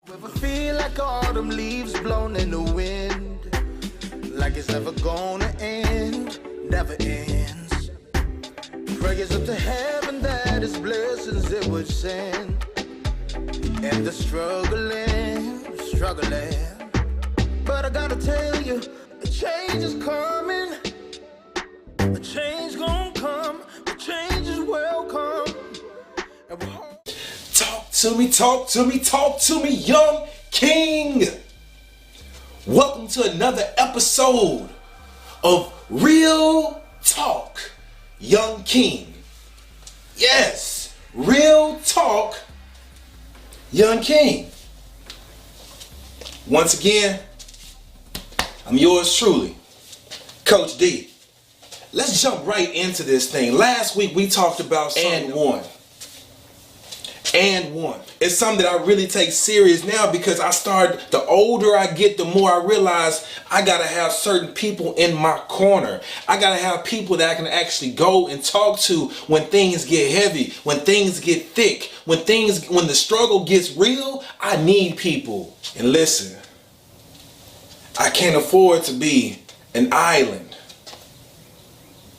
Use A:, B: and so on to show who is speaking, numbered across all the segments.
A: Ever feel like autumn leaves blown in the wind, like it's never gonna end, never ends. Prayers up to heaven that His blessings it would send, and the struggling. But I gotta tell you, a change is coming, a change gonna come, a change is welcome.
B: Talk to me, young king. Welcome to another episode of Real Talk, Young King. Yes, Real Talk, Young King. Once again, I'm yours truly, Coach D. Let's jump right into this thing. Last week we talked about SOM and one. It's something that I really take serious now because the older I get, the more I realize I gotta have certain people in my corner. I gotta have people that I can actually go and talk to when things get heavy, when things get thick, when the struggle gets real. I need people. And listen, I can't afford to be an island,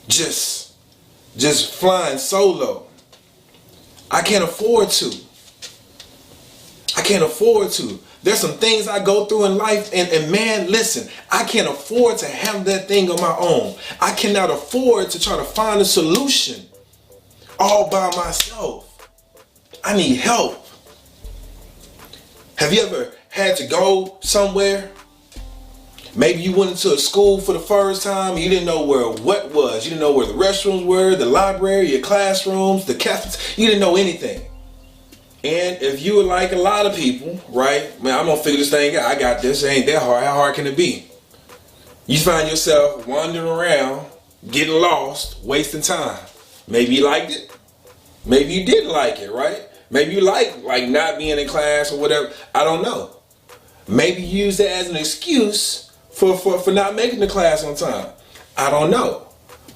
B: just flying solo. I can't afford to. There's some things I go through in life and man, listen, I can't afford to have that thing on my own. I cannot afford to try to find a solution all by myself. I need help. Have you ever had to go somewhere? Maybe you went into a school for the first time. You didn't know where what was. You didn't know where the restrooms were, the library, your classrooms, the cafeteria. You didn't know anything. And if you were like a lot of people, right? Man, I'm gonna figure this thing out. I got this. It ain't that hard. How hard can it be? You find yourself wandering around, getting lost, wasting time. Maybe you liked it. Maybe you didn't like it, right? Maybe you like not being in class or whatever. I don't know. Maybe you use that as an excuse for not making the class on time. I don't know.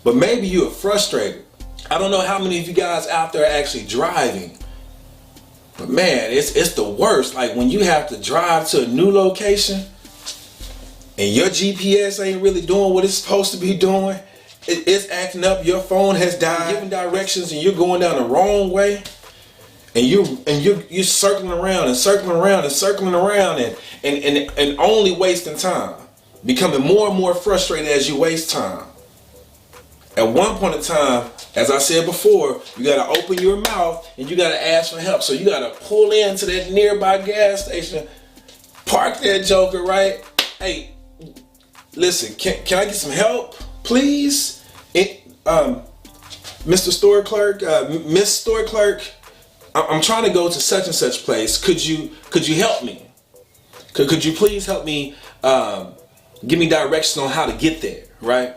B: But maybe you are frustrated. I don't know how many of you guys out there are actually driving. But man, it's the worst. Like when you have to drive to a new location and your GPS ain't really doing what it's supposed to be doing. It's acting up. Your phone has died. Giving directions and you're going down the wrong way. And you're circling around and only wasting time. Becoming more and more frustrated as you waste time. At one point in time, as I said before, you gotta open your mouth and you gotta ask for help. So you gotta pull into that nearby gas station, park that joker, right? Hey, listen, can I get some help, please? Mr. Store Clerk, Miss Store Clerk, I'm trying to go to such and such place. Could you help me? Could you please help me? Give me directions on how to get there, right?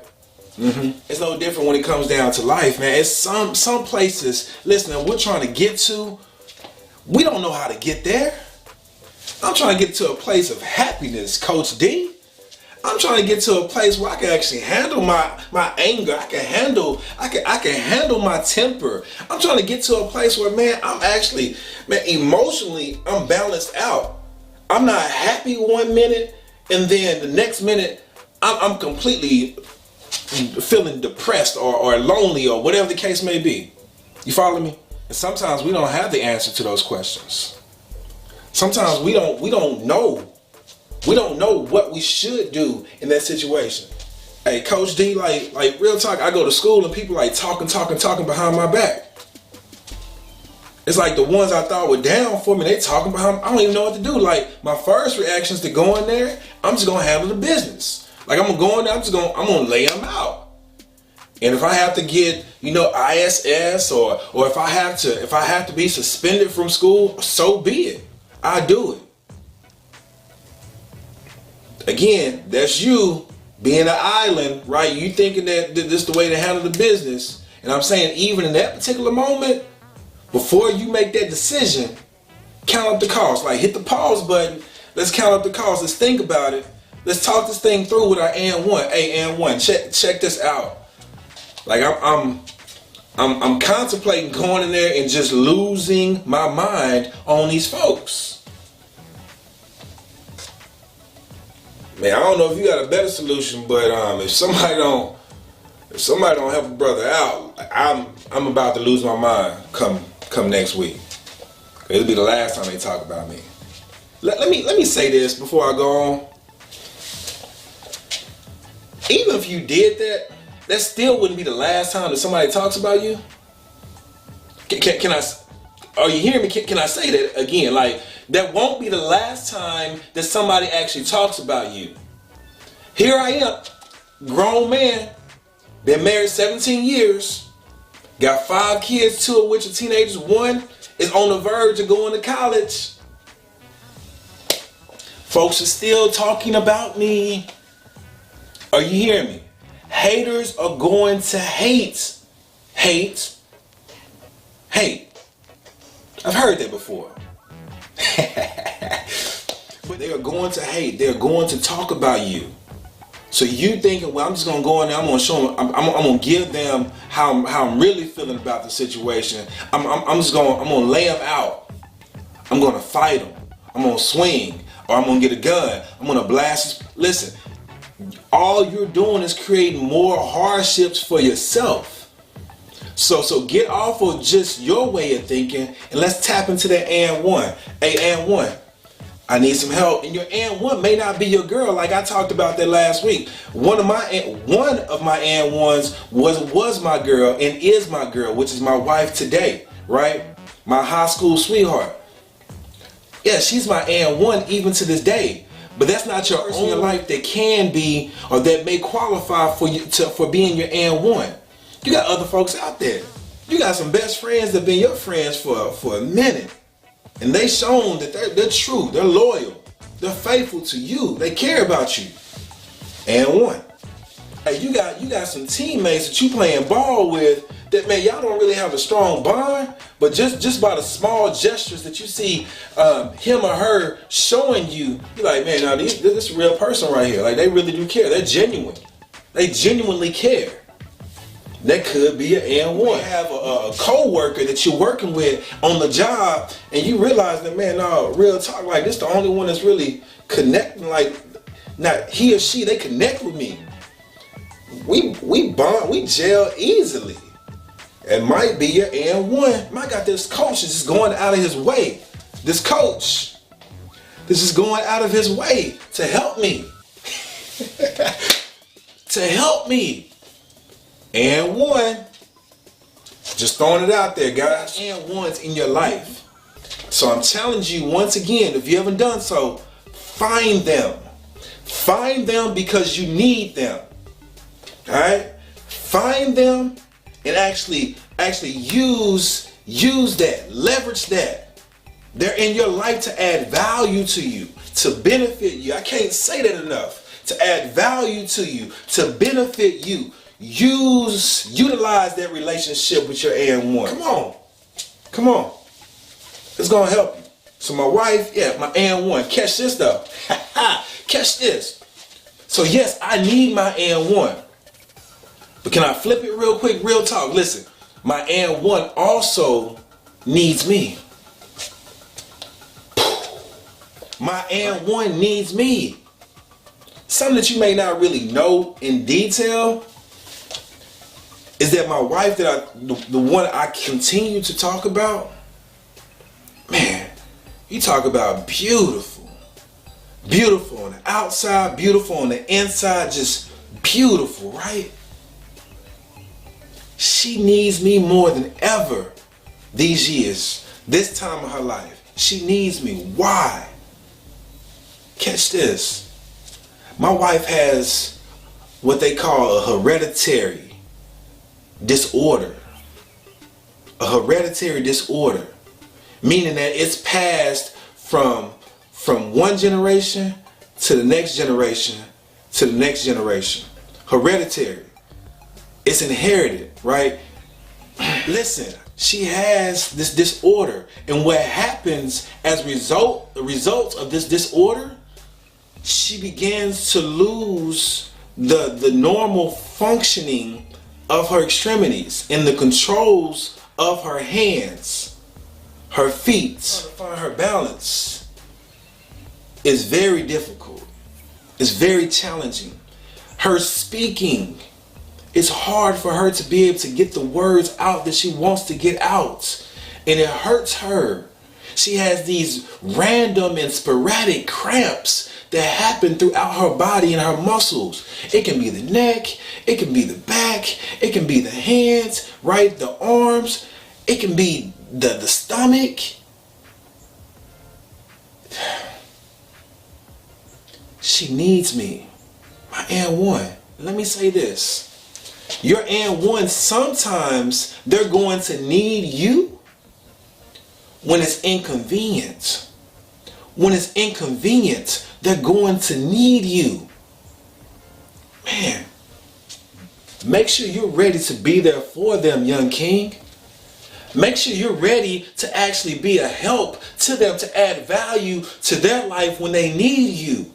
B: It's no different when it comes down to life, man. It's some places, listen, we're trying to get to, we don't know how to get there. I'm trying to get to a place of happiness, Coach D. I'm trying to get to a place where I can actually handle my anger. I can handle my temper. I'm trying to get to a place where, man, emotionally, I'm balanced out. I'm not happy one minute, and then the next minute, I'm completely feeling depressed or lonely or whatever the case may be. You follow me? And sometimes we don't have the answer to those questions. Sometimes we don't know. We don't know what we should do in that situation. Hey, Coach D, like real talk, I go to school and people like talking behind my back. It's like the ones I thought were down for me, they talking behind me. I don't even know what to do. Like my first reaction is to go in there, I'm just gonna handle the business. Like I'm gonna go in there, I'm gonna lay them out. And if I have to get, ISS or if I have to be suspended from school, so be it. I do it. Again, that's you being an island, right? You thinking that this is the way to handle the business. And I'm saying even in that particular moment, before you make that decision, count up the cost. Like hit the pause button. Let's count up the cost. Let's think about it. Let's talk this thing through with our and one. Hey, and one, check this out. Like I'm contemplating going in there and just losing my mind on these folks. Man, I don't know if you got a better solution, but if somebody don't help a brother out, I'm about to lose my mind come next week. It'll be the last time they talk about me. Let me say this before I go on. Even if you did that still wouldn't be the last time that somebody talks about you. Can I? Are you hearing me? Can I say that again? Like, that won't be the last time that somebody actually talks about you. Here I am, grown man, been married 17 years, got 5 kids, 2 of which are teenagers, 1 is on the verge of going to college. Folks are still talking about me. Are you hearing me? Haters are going to hate. Hate. I've heard that before. But they are going to hate. They're going to talk about you. So you thinking, well, I'm just gonna go in there. I'm gonna show them. I'm gonna give them how I'm really feeling about the situation. I'm gonna lay them out. I'm gonna fight them. I'm gonna swing, or I'm gonna get a gun. I'm gonna blast. Listen, all you're doing is creating more hardships for yourself. So get off of just your way of thinking and let's tap into that and one. Hey, and one, I need some help. And your and one may not be your girl, like I talked about that last week. One of my and ones was my girl and is my girl, which is my wife today, right? My high school sweetheart. Yeah, she's my and one even to this day. But that's not your person in your life that can be or that may qualify for being your and one. You got other folks out there. You got some best friends that been your friends for a minute. And they shown that they're true, they're loyal, they're faithful to you, they care about you. And one. Hey, you got some teammates that you playing ball with that, man, y'all don't really have a strong bond, but just by the small gestures that you see him or her showing you, you're like, man, now this is a real person right here. Like, they really do care. They're genuine. They genuinely care. That could be an and one. You have a co-worker that you're working with on the job, and you realize that, man, no, real talk, like, this the only one that's really connecting. Like, not he or she, they connect with me. We bond, we gel easily. It might be your and one. I got this coach that's just going out of his way. This coach, this is going out of his way to help me. To help me. And one, just throwing it out there, guys. And ones in your life. So I'm challenging you once again, if you haven't done so, find them. Find them because you need them. All right? Find them and actually use that, leverage that. They're in your life to add value to you, to benefit you. I can't say that enough. To add value to you, to benefit you. Utilize that relationship with your and one. Come on. It's gonna help you. So my wife, yeah, my and one. Catch this though. Catch this. So yes, I need my and one. But can I flip it real quick? Real talk. Listen, my and one also needs me. My and one needs me. Something that you may not really know in detail is that my wife, the one I continue to talk about, man, you talk about beautiful. Beautiful on the outside, beautiful on the inside, just beautiful, right? She needs me more than ever these years, this time of her life. She needs me. Why? Catch this. My wife has what they call a hereditary disorder. A hereditary disorder. Meaning that it's passed from one generation to the next generation to the next generation. Hereditary. It's inherited, right? Listen, she has this disorder, and what happens as a result of this disorder, she begins to lose the normal functioning of her extremities and the controls of her hands, her feet. To find her balance is very difficult. is very challenging. Her speaking, it's hard for her to be able to get the words out that she wants to get out. And it hurts her. She has these random and sporadic cramps that happen throughout her body and her muscles. It can be the neck, it can be the back, it can be the hands, right? The arms, it can be the stomach. She needs me. My and-one. Let me say this. Your and-one, sometimes they're going to need you when it's inconvenient. When it's inconvenient, they're going to need you. Man, make sure you're ready to be there for them, young king. Make sure you're ready to actually be a help to them, to add value to their life when they need you.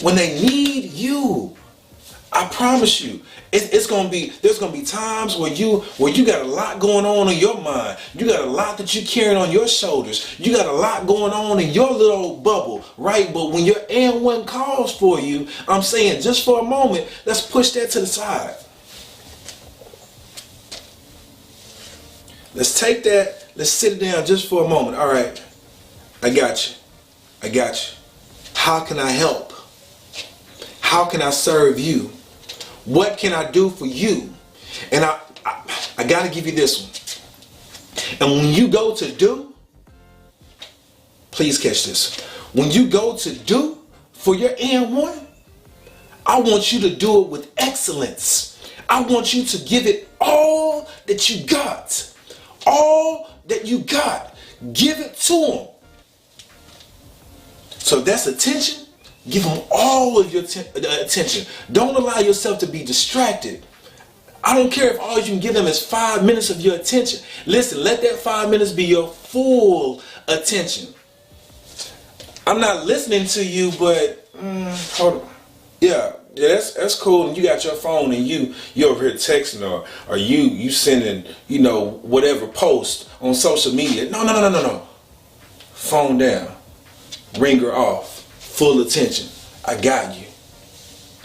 B: When they need you. I promise you, there's gonna be times where you got a lot going on in your mind. You got a lot that you're carrying on your shoulders. You got a lot going on in your little old bubble, right? But when your and-one calls for you, I'm saying just for a moment, let's push that to the side. Let's take that, let's sit it down just for a moment. All right, I got you. How can I help? How can I serve you? What can I do for you? And I got to give you this one. And when you go to do, please catch this. When you go to do for your and-one, I want you to do it with excellence. I want you to give it all that you got. All that you got. Give it to them. So if that's attention, give them all of your attention. Don't allow yourself to be distracted. I don't care if all you can give them is 5 minutes of your attention. Listen, let that 5 minutes be your full attention. I'm not listening to you, but hold on. Yeah, that's cool. And you got your phone and you over here texting or you sending, whatever post on social media. No. Phone down. Ringer off. Full attention. I got you.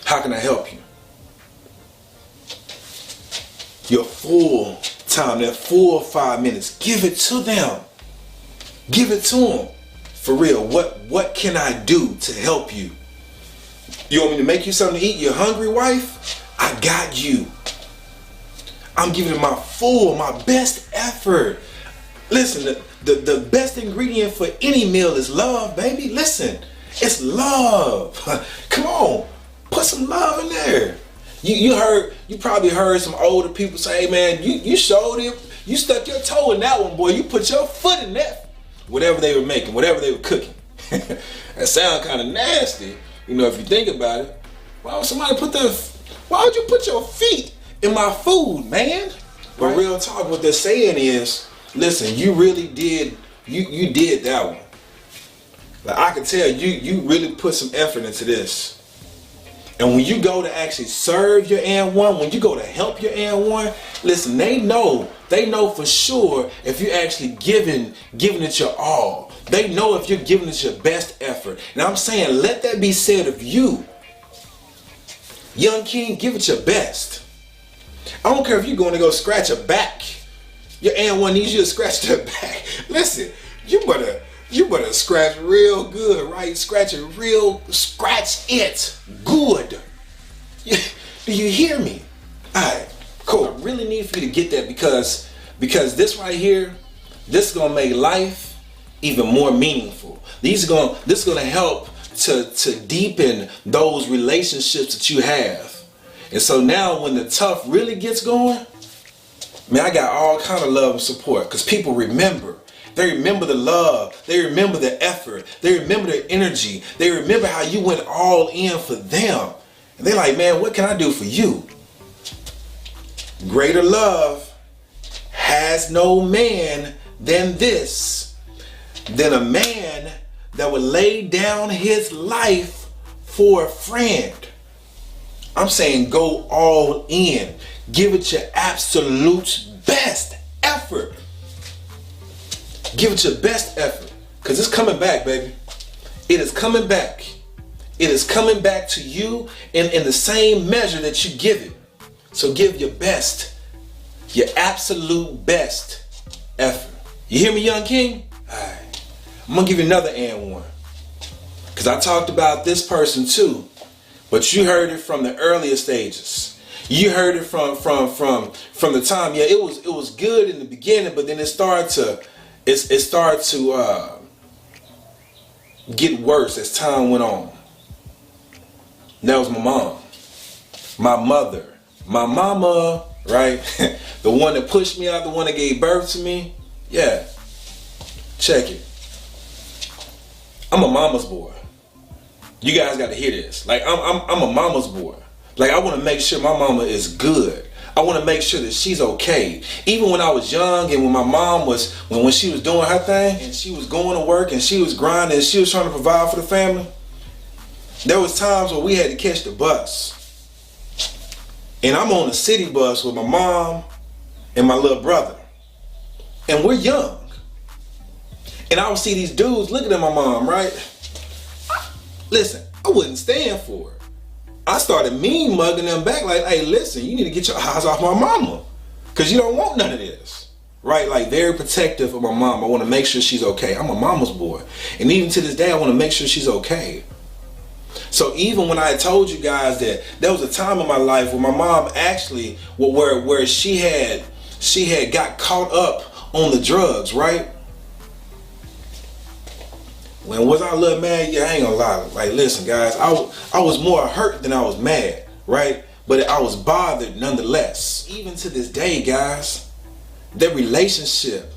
B: How can I help you? Your full time, that full 5 minutes, give it to them. Give it to them. For real, what can I do to help you? You want me to make you something to eat? You're hungry, wife? I got you. I'm giving it my best effort. Listen, the best ingredient for any meal is love, baby. Listen. It's love. Come on, put some love in there. You probably heard some older people say, hey man, you showed him, you stuck your toe in that one, boy. You put your foot in that. Whatever they were making, whatever they were cooking. That sound kind of nasty, if you think about it. Why would you put your feet in my food, man? But real talk, what they're saying is, listen, you really did, you did that one. Like I can tell you really put some effort into this. And when you go to actually serve your and-one, when you go to help your and-one, listen, they know for sure if you're actually giving it your all. They know if you're giving it your best effort. And I'm saying, let that be said of you. Young king, give it your best. I don't care if you're going to go scratch a back. Your and-one needs you to scratch their back. Listen, you better scratch real good, right? Scratch it good. Do you hear me? All right, cool. I really need for you to get that because this right here, this is gonna make life even more meaningful. This is gonna help to deepen those relationships that you have. And so now when the tough really gets going, man, I got all kind of love and support because people remember. They remember the love. They remember the effort. They remember the energy. They remember how you went all in for them. And they're like, man, what can I do for you? Greater love has no man than this, than a man that would lay down his life for a friend. I'm saying go all in. Give it your absolute best effort. Give it your best effort. Because it's coming back, baby. It is coming back. it is coming back to you in the same measure that you give it. So give your best, your absolute best effort. You hear me, young king? All right. I'm gonna give you another and one, because I talked about this person too, but you heard it from the earlier stages. You heard it from the time. Yeah, it was good in the beginning, but then it started to get worse as time went on. And that was my mom, my mother, my mama, right? The one that pushed me out, the one that gave birth to me. Yeah, check it. I'm a mama's boy. You guys got to hear this. Like, I'm a mama's boy. Like, I want to make sure my mama is good. I want to make sure that she's okay. Even when I was young and when my mom was, when she was doing her thing and she was going to work and she was grinding and she was trying to provide for the family, there was times where we had to catch the bus. And I'm on the city bus with my mom and my little brother. And we're young. And I would see these dudes looking at my mom, right? Listen, I wouldn't stand for it. I started mean mugging them back like, hey, listen, you need to get your eyes off my mama, because you don't want none of this, right? Like, very protective of my mom. I want to make sure she's okay. I'm a mama's boy. And even to this day, I want to make sure she's okay. So even when I told you guys that there was a time in my life where my mom actually, where she had got caught up on the drugs, right? When was I a little mad? Yeah, I ain't gonna lie. Like, listen, guys, I was more hurt than I was mad, right? But I was bothered nonetheless. Even to this day, guys, that relationship,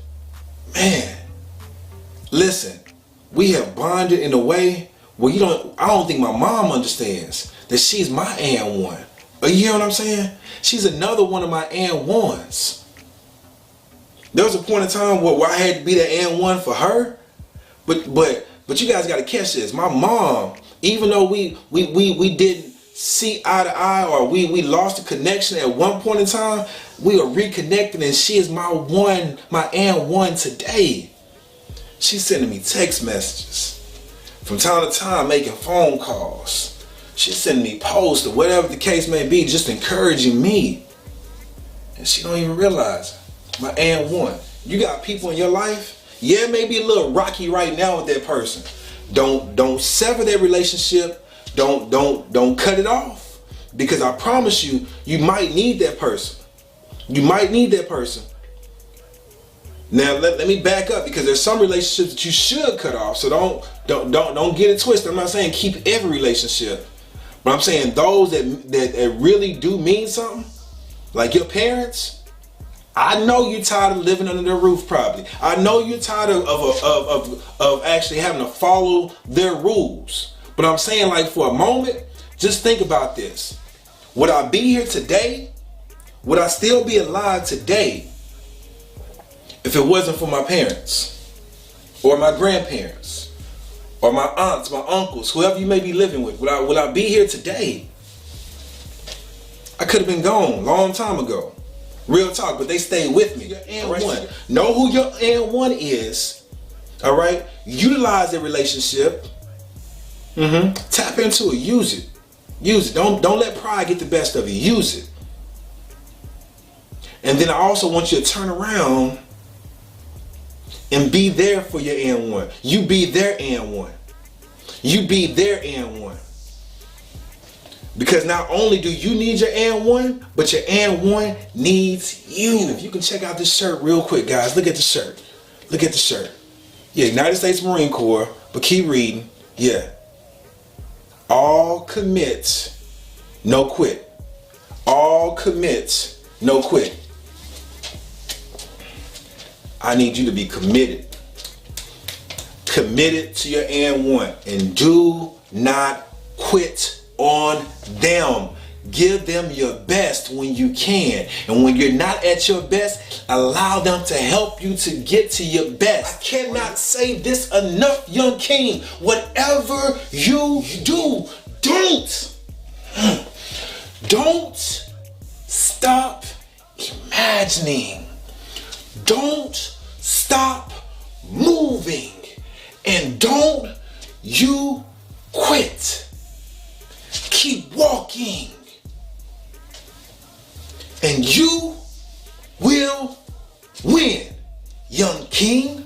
B: man, listen, we have bonded in a way where I don't think my mom understands that she's my and one. You hear what I'm saying? She's another one of my and ones. There was a point in time where I had to be the and one for her, but you guys got to catch this. My mom, even though we didn't see eye to eye, or we lost the connection at one point in time, we are reconnected, and she is my and one today. She's sending me text messages from time to time, making phone calls. She's sending me posts or whatever the case may be, just encouraging me. And she don't even realize it. My and one. You got people in your life. Yeah, it may be a little rocky right now with that person. Don't sever that relationship. Don't cut it off. Because I promise you, you might need that person. You might need that person. Now let me back up, because there's some relationships that you should cut off. So don't get it twisted. I'm not saying keep every relationship, but I'm saying those that really do mean something, like your parents. I know you're tired of living under their roof, probably. I know you're tired of actually having to follow their rules. But I'm saying, like, for a moment, just think about this. Would I be here today? Would I still be alive today if it wasn't for my parents or my grandparents or my aunts, my uncles, whoever you may be living with? Would I be here today? I could have been gone a long time ago. Real talk, but they stayed with me. Your and one. Know who your and one is. All right? Utilize the relationship. Tap into it. Use it. Use it. Don't let pride get the best of you. Use it. And then I also want you to turn around and be there for your and one. You be their and one. You be their and one. Because not only do you need your and one, but your and one needs you. And if you can check out this shirt real quick, guys. Look at the shirt. Look at the shirt. Yeah, United States Marine Corps. But keep reading. Yeah. All commit, no quit. All commit, no quit. I need you to be committed. Committed to your and one. And do not quit on them. Give them your best when you can. And when you're not at your best, allow them to help you to get to your best. I cannot say this enough, young king. Whatever you do, don't stop imagining. Don't stop moving. And don't you quit. king. And you will win, young king.